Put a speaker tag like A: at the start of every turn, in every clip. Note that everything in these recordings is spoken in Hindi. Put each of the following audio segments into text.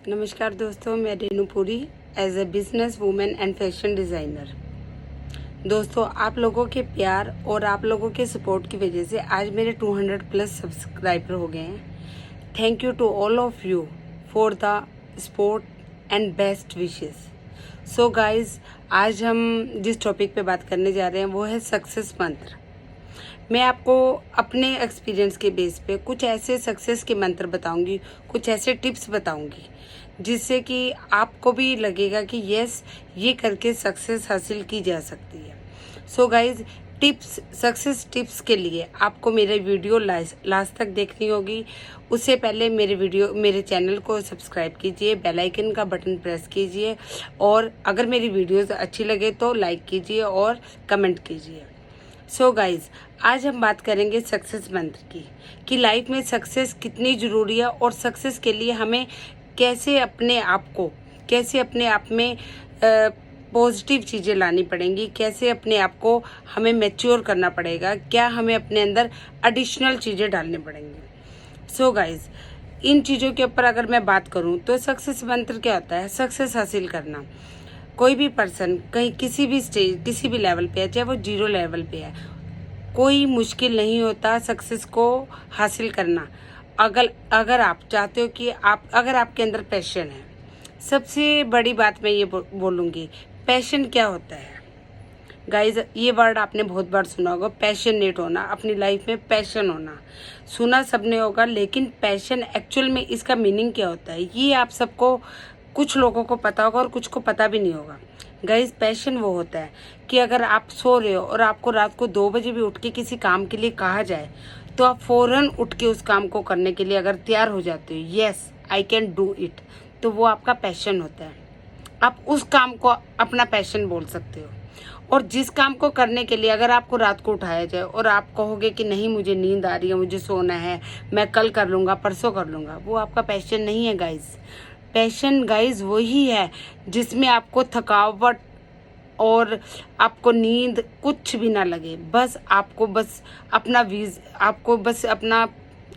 A: नमस्कार दोस्तों, मैं Renu Puri as a business woman and fashion designer. दोस्तों, आप लोगों के प्यार और आप लोगों के सपोर्ट की वजह से आज मेरे 200 प्लस सब्सक्राइबर हो गए हैं। Thank you to all of you for the support and best wishes. So guys, आज हम जिस टॉपिक पे बात करने जा रहे हैं वो है सक्सेस मंत्र। मैं आपको अपने एक्सपीरियंस के बेस पे कुछ ऐसे सक्सेस के मंत्र बताऊंगी, कुछ ऐसे टिप्स बताऊंगी जिससे कि आपको भी लगेगा कि यस, ये करके सक्सेस हासिल की जा सकती है। So guys, tips, success tips के लिए आपको मेरे वीडियो लास्ट तक देखनी होगी। उससे पहले मेरे चैनल को सब्सक्राइब कीजिए, बेल आइकन का बटन प्रेस कीजिए और अगर मेरी वीडियोस अच्छी लगे तो लाइक कीजिए और कमेंट कीजिए। सो गाइज, आज हम बात करेंगे सक्सेस मंत्र की कि लाइफ में सक्सेस कितनी ज़रूरी है और सक्सेस के लिए हमें कैसे अपने आप में पॉजिटिव चीज़ें लानी पड़ेंगी, कैसे अपने आप को हमें मैच्योर करना पड़ेगा, क्या हमें अपने अंदर एडिशनल चीज़ें डालनी पड़ेंगी। सो गाइज, इन चीज़ों के ऊपर अगर मैं बात करूं तो सक्सेस मंत्र क्या होता है? सक्सेस हासिल करना। कोई भी पर्सन कहीं किसी भी स्टेज, किसी भी लेवल पे है, चाहे वो 0 लेवल पे है, कोई मुश्किल नहीं होता सक्सेस को हासिल करना। अगर आप चाहते हो कि अगर आपके अंदर पैशन है, सबसे बड़ी बात मैं ये बोलूँगी, पैशन क्या होता है गाइज? ये वर्ड आपने बहुत बार सुना होगा, पैशनेट होना, अपनी लाइफ में पैशन होना। सुना सबने होगा, लेकिन पैशन एक्चुअल में इसका मीनिंग क्या होता है ये आप सबको, कुछ लोगों को पता होगा और कुछ को पता भी नहीं होगा। गाइज, पैशन वो होता है कि अगर आप सो रहे हो और आपको रात को 2 बजे भी उठ के किसी काम के लिए कहा जाए तो आप फौरन उठ के उस काम को करने के लिए अगर तैयार हो जाते हो, yes I can do it, तो वो आपका पैशन होता है। आप उस काम को अपना पैशन बोल सकते हो। और जिस काम को करने के लिए अगर आपको रात को उठाया जाए और आप कहोगे कि नहीं, मुझे नींद आ रही है, मुझे सोना है, मैं कल कर लूँगा, परसों कर लूँगा, वो आपका पैशन नहीं है गाइज। पैशन गाइज वही है जिसमें आपको थकावट और आपको नींद कुछ भी ना लगे, आपको बस अपना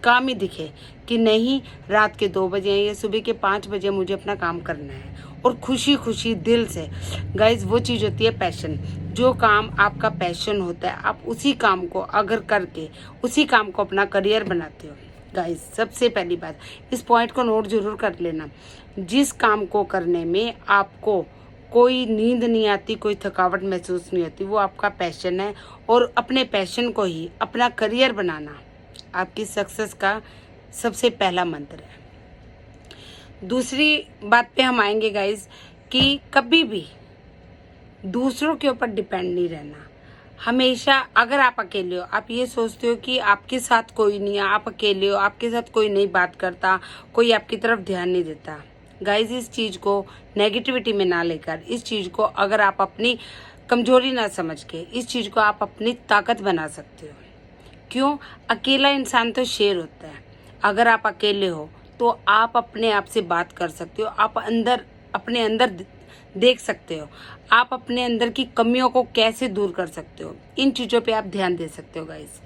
A: काम ही दिखे कि नहीं, रात के 2 बजे या सुबह के 5 बजे मुझे अपना काम करना है, और खुशी खुशी दिल से। गाइज, वो चीज़ होती है पैशन। जो काम आपका पैशन होता है, आप उसी काम को अगर करके उसी काम को अपना करियर बनाते हो। गाइज, सबसे पहली बात, इस पॉइंट को नोट जरूर कर लेना, जिस काम को करने में आपको कोई नींद नहीं आती, कोई थकावट महसूस नहीं होती, वो आपका पैशन है। और अपने पैशन को ही अपना करियर बनाना आपकी सक्सेस का सबसे पहला मंत्र है। दूसरी बात पे हम आएंगे गाइज कि कभी भी दूसरों के ऊपर डिपेंड नहीं रहना। हमेशा अगर आप अकेले हो, आप ये सोचते हो कि आपके साथ कोई नहीं है, आप अकेले हो, आपके साथ कोई नहीं बात करता, कोई आपकी तरफ ध्यान नहीं देता, गाइज इस चीज़ को नेगेटिविटी में ना लेकर, इस चीज़ को अगर आप अपनी कमजोरी ना समझ के, इस चीज़ को आप अपनी ताकत बना सकते हो। क्यों? अकेला इंसान तो शेर होता है। अगर आप अकेले हो तो आप अपने आप से बात कर सकते हो, आप अपने अंदर देख सकते हो, आप अपने अंदर की कमियों को कैसे दूर कर सकते हो, इन चीज़ों पे आप ध्यान दे सकते हो गाइस।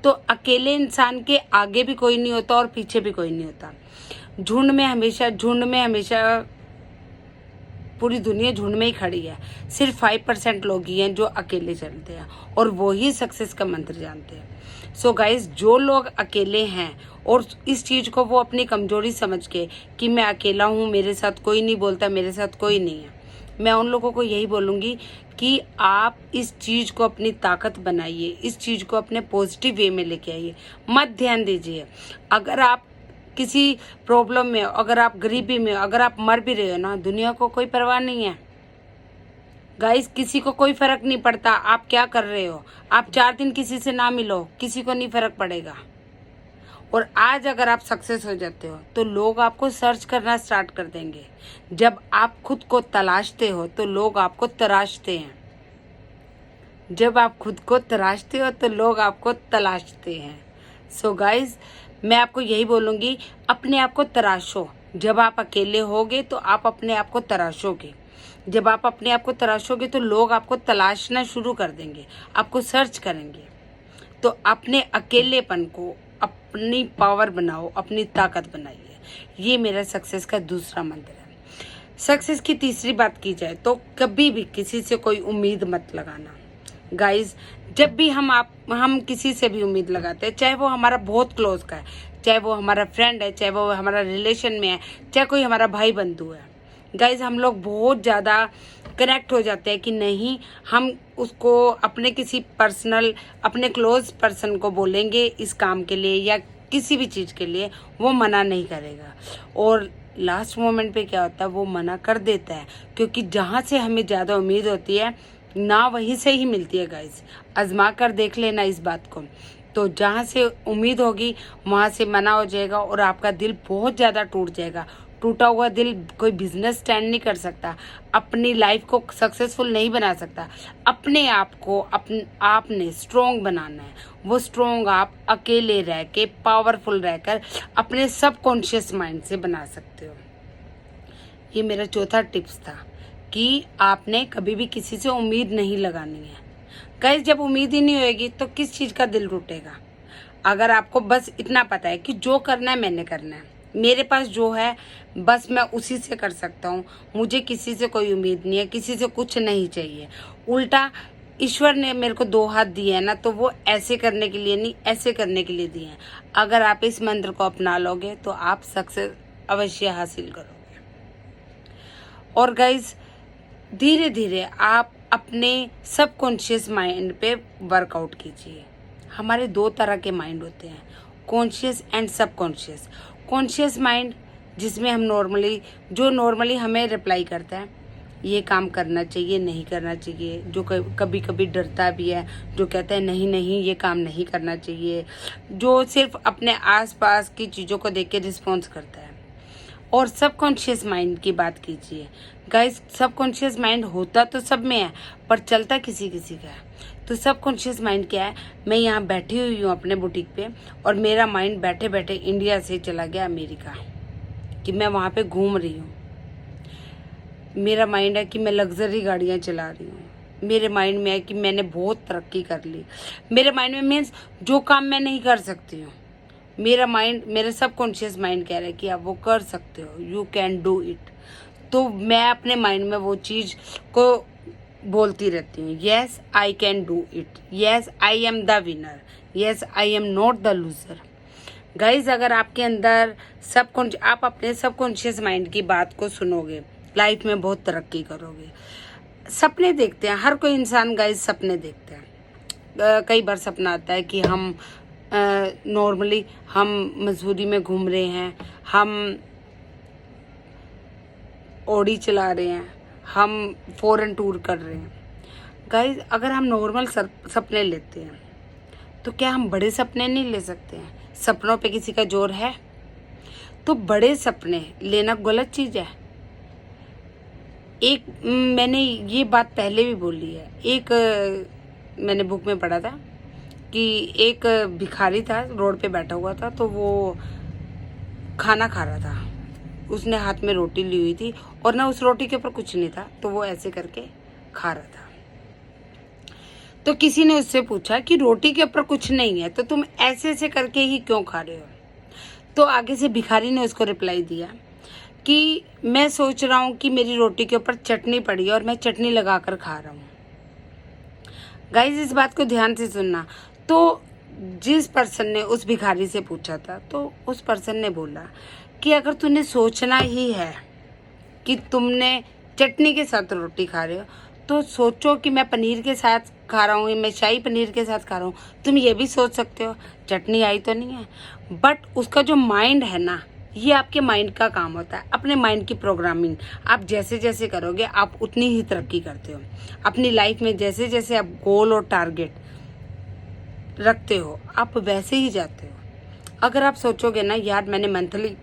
A: तो अकेले इंसान के आगे भी कोई नहीं होता और पीछे भी कोई नहीं होता। झुंड में हमेशा पूरी दुनिया झुंड में ही खड़ी है। सिर्फ 5% लोग ही हैं जो अकेले चलते हैं और वो ही सक्सेस का मंत्र जानते हैं। सो गाइस, जो लोग अकेले हैं और इस चीज़ को वो अपनी कमजोरी समझ के कि मैं अकेला हूँ, मेरे साथ कोई नहीं बोलता, मेरे साथ कोई नहीं है, मैं उन लोगों को यही बोलूँगी कि आप इस चीज़ को अपनी ताकत बनाइए, इस चीज़ को अपने पॉजिटिव वे में लेके आइए, मत ध्यान दीजिए। अगर आप किसी प्रॉब्लम में हो, अगर आप गरीबी में हो, अगर आप मर भी रहे हो ना, दुनिया को कोई परवाह नहीं है गाइस, किसी को कोई फर्क नहीं पड़ता आप क्या कर रहे हो। आप 4 दिन किसी से ना मिलो, किसी को नहीं फर्क पड़ेगा। और आज अगर आप सक्सेस हो जाते हो तो लोग आपको सर्च करना स्टार्ट कर देंगे। जब आप खुद को तलाशते हो तो लोग आपको तराशते हैं। जब आप खुद को तराशते हो तो लोग आपको तलाशते हैं। सो गाइज, मैं आपको यही बोलूँगी, अपने आप को तराशो। जब आप अकेले होगे तो आप अपने आप को तराशोगे। जब आप अपने आप को तराशोगे तो लोग आपको तलाशना शुरू कर देंगे, आपको सर्च करेंगे। तो अपने अकेलेपन को अपनी पावर बनाओ, अपनी ताकत बनाइए। ये मेरा सक्सेस का दूसरा मंत्र है। सक्सेस की तीसरी बात की जाए तो कभी भी किसी से कोई उम्मीद मत लगाना। गाइज, जब भी हम किसी से भी उम्मीद लगाते हैं, चाहे वो हमारा बहुत क्लोज का है, चाहे वो हमारा फ्रेंड है, चाहे वो हमारा रिलेशन में है, चाहे कोई हमारा भाई बंधु है, गाइज हम लोग बहुत ज़्यादा कनेक्ट हो जाते हैं कि नहीं, हम उसको अपने किसी पर्सनल, अपने क्लोज पर्सन को बोलेंगे इस काम के लिए या किसी भी चीज़ के लिए, वो मना नहीं करेगा। और लास्ट मोमेंट पे क्या होता है, वो मना कर देता है, क्योंकि जहाँ से हमें ज़्यादा उम्मीद होती है ना वहीं से ही मिलती है। गाइस, आजमा कर देख लेना इस बात को। तो जहाँ से उम्मीद होगी वहाँ से मना हो जाएगा और आपका दिल बहुत ज़्यादा टूट जाएगा। टूटा हुआ दिल कोई बिजनेस स्टैंड नहीं कर सकता, अपनी लाइफ को सक्सेसफुल नहीं बना सकता। अपने आप को आपने स्ट्रॉन्ग बनाना है। वो स्ट्रॉन्ग आप अकेले रह के, पावरफुल रहकर अपने सबकॉन्शियस माइंड से बना सकते हो। ये मेरा चौथा टिप्स था कि आपने कभी भी किसी से उम्मीद नहीं लगानी है। गाइस, जब उम्मीद ही नहीं होएगी तो किस चीज़ का दिल टूटेगा। अगर आपको बस इतना पता है कि जो करना है मैंने करना है, मेरे पास जो है बस मैं उसी से कर सकता हूँ, मुझे किसी से कोई उम्मीद नहीं है, किसी से कुछ नहीं चाहिए। उल्टा ईश्वर ने मेरे को 2 हाथ दिए हैं ना, तो वो ऐसे करने के लिए नहीं, ऐसे करने के लिए दिए हैं। अगर आप इस मंत्र को अपना लोगे तो आप सक्सेस अवश्य हासिल करोगे। और गाइज, धीरे धीरे आप अपने सबकॉन्शियस माइंड पे वर्कआउट कीजिए। हमारे 2 तरह के माइंड होते हैं, conscious and subconscious. Conscious mind जिसमें हम नॉर्मली हमें रिप्लाई करता है, ये काम करना चाहिए, नहीं करना चाहिए, जो कभी कभी डरता भी है, जो कहता है नहीं नहीं ये काम नहीं करना चाहिए, जो सिर्फ अपने आसपास की चीज़ों को देख के रिस्पॉन्स करता है। और सबकॉन्शियस माइंड की बात कीजिए। गाइस, सबकॉन्शियस माइंड होता तो सब में है पर चलता किसी किसी का है। तो सबकॉन्शियस माइंड क्या है, मैं यहाँ बैठी हुई हूँ अपने बुटीक पे और मेरा माइंड बैठे बैठे इंडिया से चला गया अमेरिका, कि मैं वहाँ पे घूम रही हूँ। मेरा माइंड है कि मैं लग्जरी गाड़ियाँ चला रही हूँ। मेरे माइंड में है कि मैंने बहुत तरक्की कर ली। मेरे माइंड में मीन्स जो काम मैं नहीं कर सकती हूँ, मेरा सबकॉन्शियस माइंड कह रहा है कि आप वो कर सकते हो, यू कैन डू इट। तो मैं अपने माइंड में वो चीज़ को बोलती रहती हूँ, yes I can do it, yes I am the winner, yes I am not the loser. Guys, अगर आपके अंदर आप अपने सबकॉन्शियस माइंड की बात को सुनोगे, लाइफ में बहुत तरक्की करोगे। सपने देखते हैं हर कोई इंसान, गाइज सपने देखते हैं। कई बार सपना आता है कि हम नॉर्मली हम मसूरी में घूम रहे हैं, हम ऑडी चला रहे हैं, हम फॉरेन टूर कर रहे हैं। गाइज, अगर हम नॉर्मल सपने लेते हैं तो क्या हम बड़े सपने नहीं ले सकते हैं? सपनों पे किसी का जोर है? तो बड़े सपने लेना गलत चीज़ है। मैंने ये बात पहले भी बोली है, मैंने बुक में पढ़ा था कि एक भिखारी था, रोड पे बैठा हुआ था, तो वो खाना खा रहा था। उसने हाथ में रोटी ली हुई थी और ना उस रोटी के ऊपर कुछ नहीं था, तो वो ऐसे करके खा रहा था। तो किसी ने उससे पूछा कि रोटी के ऊपर कुछ नहीं है तो तुम ऐसे ऐसे करके ही क्यों खा रहे हो? तो आगे से भिखारी ने उसको रिप्लाई दिया कि मैं सोच रहा हूँ कि मेरी रोटी के ऊपर चटनी पड़ी है और मैं चटनी लगा कर खा रहा हूँ। गाइज, इस बात को ध्यान से सुनना। तो जिस पर्सन ने उस भिखारी से पूछा था, तो उस पर्सन ने बोला कि अगर तूने सोचना ही है कि तुमने चटनी के साथ रोटी खा रहे हो, तो सोचो कि मैं पनीर के साथ खा रहा हूँ, मैं शाही पनीर के साथ खा रहा हूँ। तुम ये भी सोच सकते हो, चटनी आई तो नहीं है। बट उसका जो माइंड है ना, ये आपके माइंड का काम होता है। अपने माइंड की प्रोग्रामिंग आप जैसे जैसे करोगे, आप उतनी ही तरक्की करते हो अपनी लाइफ में। जैसे जैसे आप गोल और टारगेट रखते हो, आप वैसे ही जाते हो। अगर आप सोचोगे ना, यार मैंने मंथली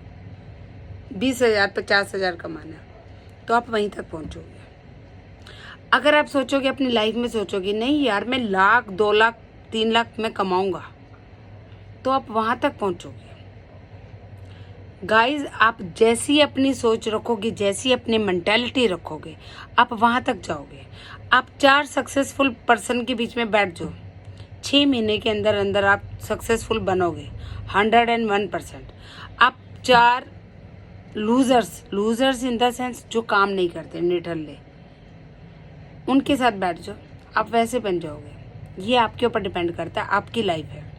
A: 20,000 50,000 कमाना, तो आप वहीं तक पहुंचोगे। अगर आप सोचोगे, अपनी लाइफ में सोचोगे नहीं यार मैं 1 लाख 2 लाख 3 लाख मैं कमाऊंगा, तो आप वहां तक पहुंचोगे। गाइज, आप जैसी अपनी सोच रखोगे, जैसी अपनी मेंटालिटी रखोगे, आप वहां तक जाओगे। आप 4 सक्सेसफुल पर्सन के बीच में बैठ जाओ, 6 महीने के अंदर अंदर आप सक्सेसफुल बनोगे 101%। आप 4 लूजर्स इन द सेंस जो काम नहीं करते, निठल्ले, उनके साथ बैठ जाओ, आप वैसे बन जाओगे। ये आपके ऊपर डिपेंड करता है, आपकी लाइफ है।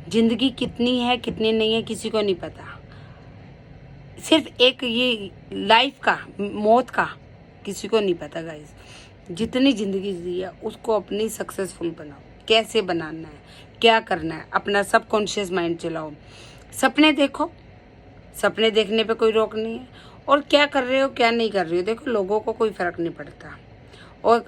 A: ज़िंदगी कितनी है कितनी नहीं है किसी को नहीं पता। सिर्फ एक ये लाइफ का, मौत का किसी को नहीं पता गाइस। जितनी ज़िंदगी जी है उसको अपनी सक्सेसफुल बनाओ। कैसे बनाना है, क्या करना है, अपना सबकॉन्शियस माइंड चलाओ। सपने देखो, सपने देखने पे कोई रोक नहीं है। और क्या कर रहे हो क्या नहीं कर रहे हो, देखो लोगों को कोई फ़र्क नहीं पड़ता। और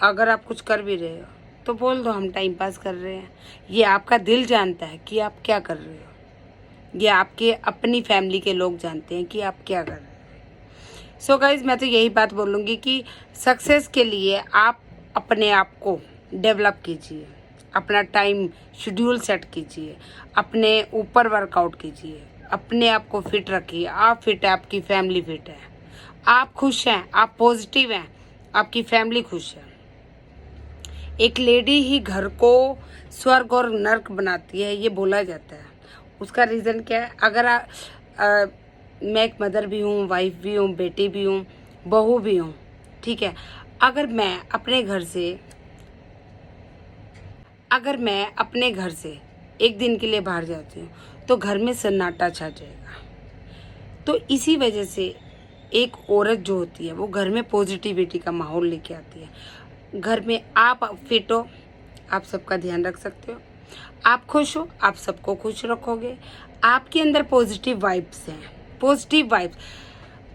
A: अगर आप कुछ कर भी रहे हो तो बोल दो हम टाइम पास कर रहे हैं। ये आपका दिल जानता है कि आप क्या कर रहे हो। ये आपके अपनी फैमिली के लोग जानते हैं कि आप क्या कर रहे हैं। सो गाइज, मैं तो यही बात बोलूँगी कि सक्सेस के लिए आप अपने आप को डेवलप कीजिए, अपना टाइम शेड्यूल सेट कीजिए, अपने ऊपर वर्कआउट कीजिए, अपने आप को फिट रखिए। आप फिट है, आपकी फैमिली फिट है, आप खुश हैं, आप पॉजिटिव हैं, आपकी फैमिली खुश है। एक लेडी ही घर को स्वर्ग और नर्क बनाती है, ये बोला जाता है। उसका रीज़न क्या है? अगर मैं एक मदर भी हूँ, वाइफ भी हूँ, बेटी भी हूँ, बहू भी हूँ, ठीक है। अगर मैं अपने घर से एक दिन के लिए बाहर जाती हूँ तो घर में सन्नाटा छा जाएगा। तो इसी वजह से एक औरत जो होती है वो घर में पॉजिटिविटी का माहौल लेके आती है। घर में आप फिट हो, आप सबका ध्यान रख सकते हो, आप खुश हो, आप सबको खुश रखोगे। आपके अंदर पॉजिटिव वाइब्स हैं, पॉजिटिव वाइब्स।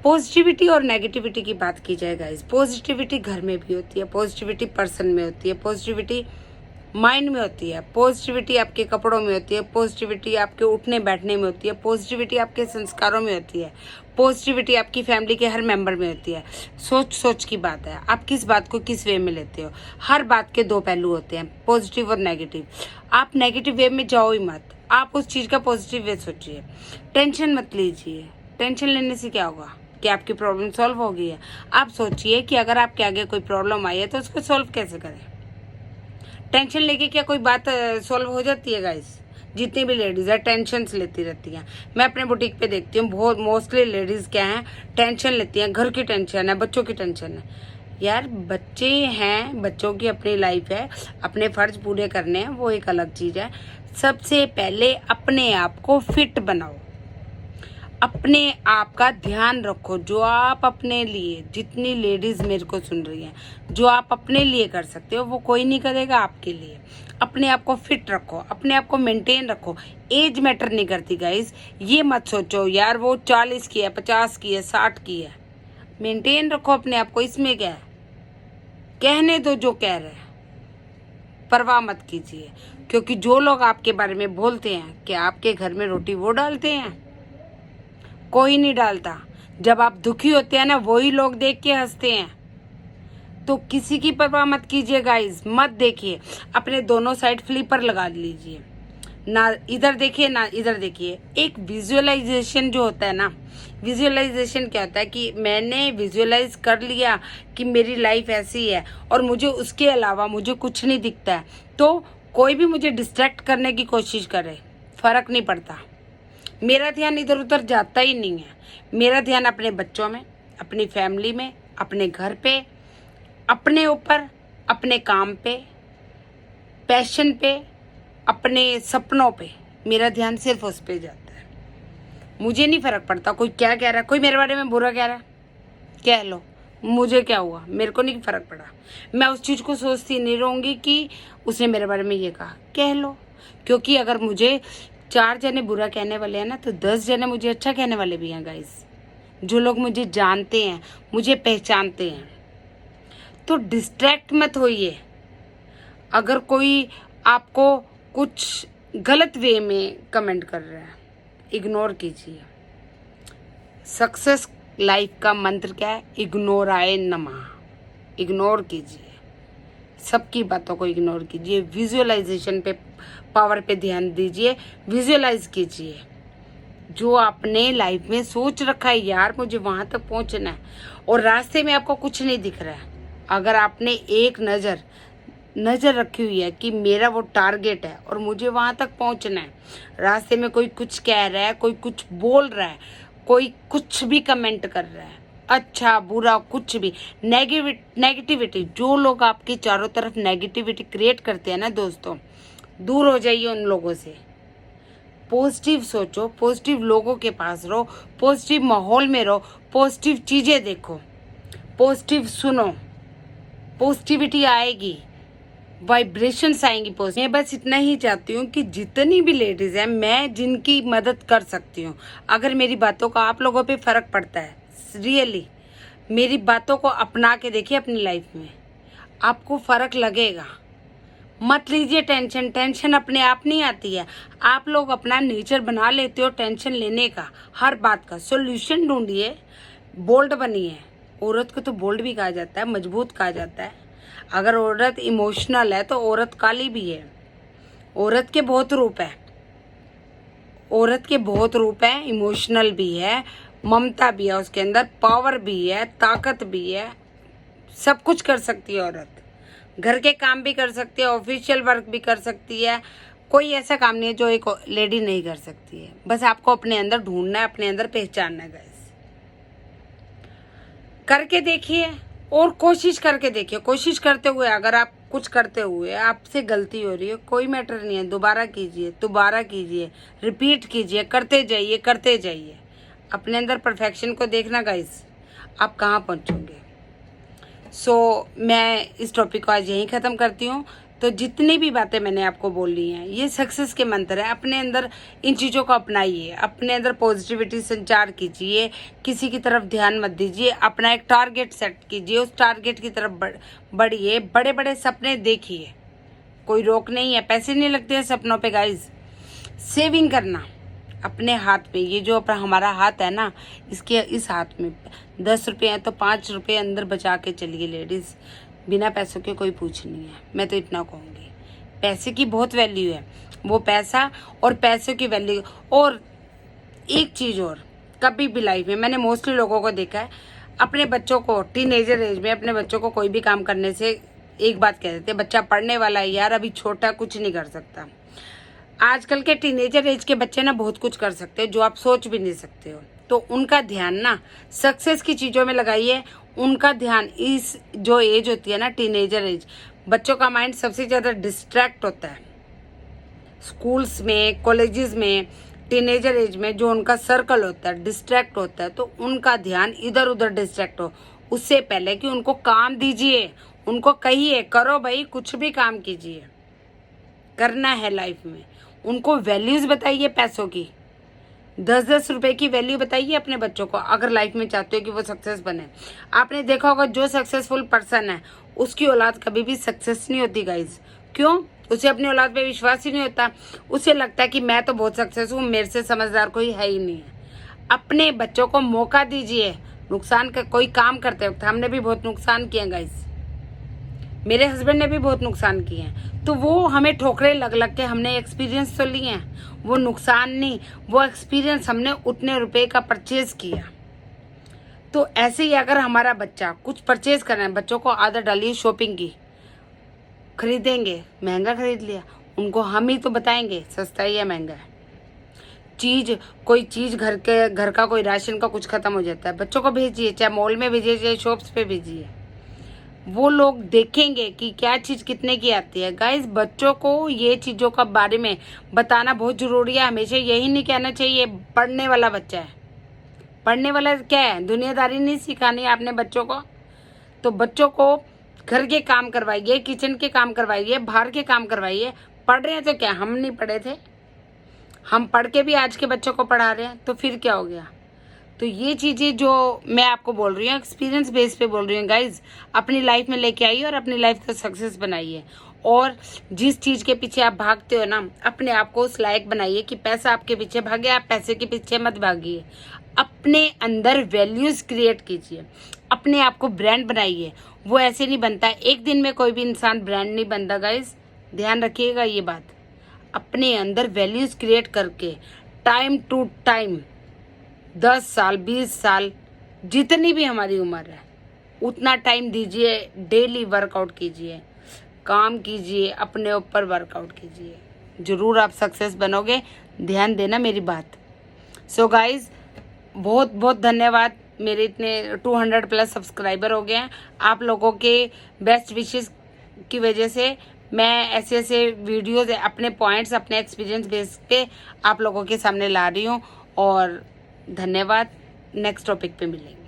A: पॉजिटिविटी और नेगेटिविटी की बात की जाए गाइस, पॉजिटिविटी घर में भी होती है, पॉजिटिविटी पर्सन में होती है, पॉजिटिविटी माइंड में होती है, पॉजिटिविटी आपके कपड़ों में होती है, पॉजिटिविटी आपके उठने बैठने में होती है, पॉजिटिविटी आपके संस्कारों में होती है, पॉजिटिविटी आपकी फैमिली के हर मेंबर में होती है। सोच की बात है, आप किस बात को किस वे में लेते हो। हर बात के दो पहलू होते हैं, पॉजिटिव और नेगेटिव। आप नेगेटिव वे में जाओ ही मत, आप उस चीज़ का पॉजिटिव वे सोचिए। टेंशन मत लीजिए, टेंशन लेने से क्या होगा कि आपकी प्रॉब्लम सॉल्व हो गई है। आप सोचिए कि अगर आपके आगे कोई प्रॉब्लम आई है तो उसको सॉल्व कैसे करें। टेंशन लेके क्या कोई बात सॉल्व हो जाती है गाइस? जितनी भी लेडीज़ है टेंशन लेती रहती हैं। मैं अपने बुटीक पे देखती हूँ बहुत मोस्टली लेडीज़ क्या हैं, टेंशन लेती हैं। घर की टेंशन है, बच्चों की टेंशन है। यार बच्चे हैं, बच्चों की अपनी लाइफ है, अपने फ़र्ज पूरे करने हैं, वो एक अलग चीज़ है। सबसे पहले अपने आप को फिट बनाओ, अपने आप का ध्यान रखो। जो आप अपने लिए, जितनी लेडीज़ मेरे को सुन रही हैं, जो आप अपने लिए कर सकते हो वो कोई नहीं करेगा आपके लिए। अपने आप को फिट रखो, अपने आप को मेंटेन रखो। एज मैटर नहीं करती गाइस। ये मत सोचो यार वो 40 की है, 50 की है, 60 की है। मेंटेन रखो अपने आप को। इसमें क्या है, कहने दो जो कह रहे हैं, परवाह मत कीजिए। क्योंकि जो लोग आपके बारे में बोलते हैं कि आपके घर में रोटी वो डालते हैं, कोई नहीं डालता। जब आप दुखी होते हैं ना, वही लोग देख के हंसते हैं। तो किसी की परवाह मत कीजिए गाइस, मत देखिए। अपने दोनों साइड फ्लिपर लगा लीजिए, ना इधर देखिए ना इधर देखिए। एक विजुअलाइजेशन जो होता है ना, विजुअलाइजेशन क्या होता है कि मैंने विजुअलाइज कर लिया कि मेरी लाइफ ऐसी है और मुझे उसके अलावा मुझे कुछ नहीं दिखता है, तो कोई भी मुझे डिस्ट्रैक्ट करने की कोशिश करे, फ़र्क नहीं पड़ता। मेरा ध्यान इधर उधर जाता ही नहीं है। मेरा ध्यान अपने बच्चों में, अपनी फैमिली में, अपने घर पे, अपने ऊपर, अपने काम पे, पैशन पे, अपने सपनों पे। मेरा ध्यान सिर्फ उस पे जाता है। मुझे नहीं फ़र्क पड़ता कोई क्या कह रहा है, कोई मेरे बारे में बुरा कह रहा है, कह लो, मुझे क्या हुआ, मेरे को नहीं फ़र्क पड़ा। मैं उस चीज़ को सोचती नहीं रहूँगी कि उसने मेरे बारे में ये कहा, कह लो। क्योंकि अगर मुझे 4 जने बुरा कहने वाले हैं ना, तो 10 जने मुझे अच्छा कहने वाले भी हैं गाइस। जो लोग मुझे जानते हैं, मुझे पहचानते हैं। तो डिस्ट्रैक्ट मत होइए। अगर कोई आपको कुछ गलत वे में कमेंट कर रहा है, इग्नोर कीजिए। सक्सेस लाइफ का मंत्र क्या है? इग्नोराय नमः। इग्नोर कीजिए, सबकी बातों को इग्नोर कीजिए। विजुअलाइजेशन पे, पावर पे ध्यान दीजिए। विजुअलाइज कीजिए जो आपने लाइफ में सोच रखा है, यार मुझे वहाँ तक पहुँचना है, और रास्ते में आपको कुछ नहीं दिख रहा है। अगर आपने एक नज़र रखी हुई है कि मेरा वो टारगेट है और मुझे वहाँ तक पहुँचना है, रास्ते में कोई कुछ कह रहा है, कोई कुछ बोल रहा है, कोई कुछ भी कमेंट कर रहा है, अच्छा बुरा कुछ भी, नेगेटिविटी, जो लोग आपके चारों तरफ नेगेटिविटी क्रिएट करते हैं ना दोस्तों, दूर हो जाइए उन लोगों से। पॉजिटिव सोचो, पॉजिटिव लोगों के पास रहो, पॉजिटिव माहौल में रहो, पॉजिटिव चीज़ें देखो, पॉजिटिव सुनो, पॉजिटिविटी आएगी, वाइब्रेशंस आएंगी पॉजिटिव। मैं बस इतना ही चाहती हूँ कि जितनी भी लेडीज़ हैं, मैं जिनकी मदद कर सकती हूँ, अगर मेरी बातों का आप लोगों पे फ़र्क पड़ता है, रियली मेरी बातों को अपना के देखिए अपनी लाइफ में, आपको फ़र्क लगेगा। मत लीजिए टेंशन, टेंशन अपने आप नहीं आती है, आप लोग अपना नेचर बना लेते हो टेंशन लेने का, हर बात का सॉल्यूशन ढूंढिए, बोल्ड बनिए। औरत को तो बोल्ड भी कहा जाता है, मजबूत कहा जाता है। अगर औरत इमोशनल है तो औरत काली भी है। औरत के बहुत रूप है, औरत के बहुत रूप है, इमोशनल भी है, ममता भी है, उसके अंदर पावर भी है, ताकत भी है, सब कुछ कर सकती है औरत। घर के काम भी कर सकती है, ऑफिशियल वर्क भी कर सकती है, कोई ऐसा काम नहीं है जो एक लेडी नहीं कर सकती है। बस आपको अपने अंदर ढूंढना है, अपने अंदर पहचानना है गाइस। करके देखिए और कोशिश करके देखिए। कोशिश करते हुए अगर आप कुछ करते हुए आपसे गलती हो रही है, कोई मैटर नहीं है, दोबारा कीजिए, दोबारा कीजिए, रिपीट कीजिए, करते जाइए, करते जाइए। अपने अंदर परफेक्शन को देखना गाइस, आप कहाँ पहुँचोगे। मैं इस टॉपिक को आज यहीं ख़त्म करती हूँ। तो जितनी भी बातें मैंने आपको बोली हैं, ये सक्सेस के मंत्र है। अपने अंदर इन चीज़ों को अपनाइए, अपने अंदर पॉजिटिविटी संचार कीजिए, किसी की तरफ ध्यान मत दीजिए, अपना एक टारगेट सेट कीजिए, उस टारगेट की तरफ बढ़िए, बड़े बड़े सपने देखिए, कोई रोक नहीं है। पैसे नहीं लगते हैं सपनों पे गाइस। सेविंग करना अपने हाथ में, ये जो अपना हमारा हाथ है ना, इसके इस हाथ में 10 रुपये हैं तो 5 रुपये अंदर बचा के चलिए लेडीज़। बिना पैसों के कोई पूछ नहीं है, मैं तो इतना कहूँगी। पैसे की बहुत वैल्यू है, वो पैसा और पैसों की वैल्यू। और एक चीज़ और, कभी भी लाइफ में मैंने मोस्टली लोगों को देखा है, अपने बच्चों को टीनेजर एज में अपने बच्चों को कोई भी काम करने से एक बात कह देते हैं, बच्चा पढ़ने वाला है यार, अभी छोटा, कुछ नहीं कर सकता। आजकल के टीनेजर एज के बच्चे ना बहुत कुछ कर सकते हैं जो आप सोच भी नहीं सकते हो। तो उनका ध्यान ना सक्सेस की चीज़ों में लगाइए। उनका ध्यान, इस जो एज होती है ना टीनेजर एज, बच्चों का माइंड सबसे ज़्यादा डिस्ट्रैक्ट होता है। स्कूल्स में, कॉलेजेस में, टीनेजर एज में जो उनका सर्कल होता है डिस्ट्रैक्ट होता है, तो उनका ध्यान इधर उधर डिस्ट्रैक्ट हो, उससे पहले कि उनको काम दीजिए, उनको कहिए करो भाई, कुछ भी काम कीजिए, करना है लाइफ में। उनको वैल्यूज़ बताइए पैसों की, 10-10 रुपए की वैल्यू बताइए अपने बच्चों को, अगर लाइफ में चाहते हो कि वो सक्सेस बने। आपने देखा होगा जो सक्सेसफुल पर्सन है उसकी औलाद कभी भी सक्सेस नहीं होती गाइज। क्यों? उसे अपनी औलाद पे विश्वास ही नहीं होता। उसे लगता है कि मैं तो बहुत सक्सेस हूँ, मेरे से समझदार कोई है ही नहीं है। अपने बच्चों को मौका दीजिए। नुकसान का कोई काम करते वक्त हमने भी बहुत नुकसान किए गाइज, मेरे हस्बैंड ने भी बहुत नुकसान किए हैं, तो वो हमें ठोकरे लग लग के हमने एक्सपीरियंस तो लिए हैं। वो नुकसान नहीं, वो एक्सपीरियंस हमने उतने रुपए का परचेज किया। तो ऐसे ही अगर हमारा बच्चा कुछ परचेज कर रहा है, बच्चों को आदत डालिए शॉपिंग की, खरीदेंगे, महंगा खरीद लिया, उनको हम ही तो बताएंगे सस्ता ही है महंगा है। कोई चीज़ घर का कोई राशन का कुछ खत्म हो जाता है, बच्चों को भेजिए, चाहे मॉल में भेजिए, चाहे शॉप्स पे भेजिए, वो लोग देखेंगे कि क्या चीज़ कितने की आती है। गाइस, बच्चों को ये चीज़ों का बारे में बताना बहुत ज़रूरी है। हमेशा यही नहीं कहना चाहिए पढ़ने वाला बच्चा है। पढ़ने वाला क्या है? दुनियादारी नहीं सिखानी है आपने बच्चों को। तो बच्चों को घर के काम करवाइए, किचन के काम करवाइए, बाहर के काम करवाइए। पढ़ रहे हैं तो क्या हम नहीं पढ़े थे? हम पढ़ के भी आज के बच्चों को पढ़ा रहे हैं, तो फिर क्या हो गया? तो ये चीज़ें जो मैं आपको बोल रही हूँ एक्सपीरियंस बेस पे बोल रही हूँ गाइज, अपनी लाइफ में लेके आइए और अपनी लाइफ को सक्सेस बनाइए। और जिस चीज़ के पीछे आप भागते हो ना, अपने आप को उस लायक बनाइए कि पैसा आपके पीछे भागे, आप पैसे के पीछे मत भागिए। अपने अंदर वैल्यूज़ क्रिएट कीजिए, अपने आप को ब्रांड बनाइए। वो ऐसे नहीं बनता, एक दिन में कोई भी इंसान ब्रांड नहीं बनता गाइज, ध्यान रखिएगा ये बात। अपने अंदर वैल्यूज़ क्रिएट करके टाइम टू टाइम 10 साल 20 साल जितनी भी हमारी उम्र है उतना टाइम दीजिए, डेली वर्कआउट कीजिए, काम कीजिए, अपने ऊपर वर्कआउट कीजिए, ज़रूर आप सक्सेस बनोगे। ध्यान देना मेरी बात। सो गाइज, बहुत बहुत धन्यवाद। मेरे इतने 200 प्लस सब्सक्राइबर हो गए हैं। आप लोगों के बेस्ट विशेस की वजह से मैं ऐसे ऐसे वीडियोज़ अपने पॉइंट्स, अपने एक्सपीरियंस बेस पे आप लोगों के सामने ला रही हूँ। और धन्यवाद। नेक्स्ट टॉपिक पे मिलेंगे।